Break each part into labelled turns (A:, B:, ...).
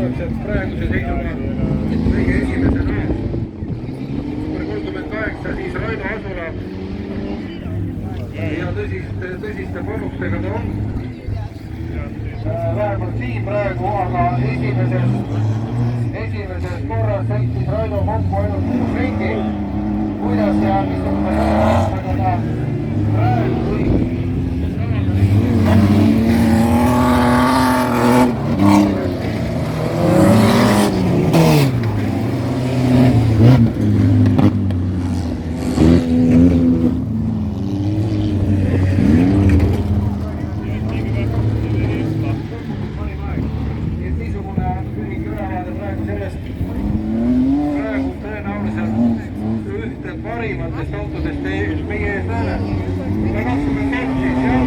A: loodaks, et praeguse seisuga kõige esimesena number 38, siis Raido Asula ja tõsiste panustega ta on. Vähemalt siin praegu, aga esimeses korras sõitis Raido kokku ainult 6 ringi. Kuidas ja missugune aastaga ta praegu võiks? Parimatest autodest meie ees näeme. 23 siis jah.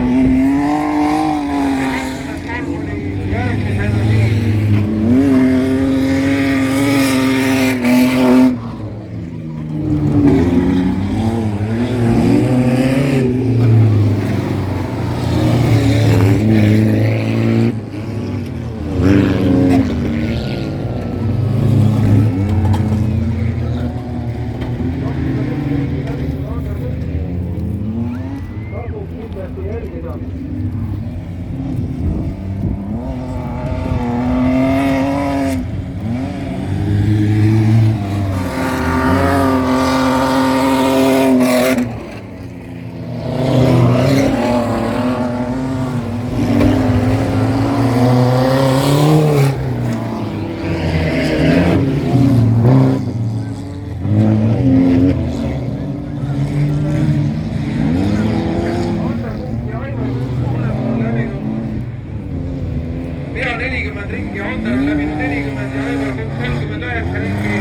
A: Järgmisena nii. Pea 40 ringi, Ander on läbinud 40 ja Aivar 39 ringi.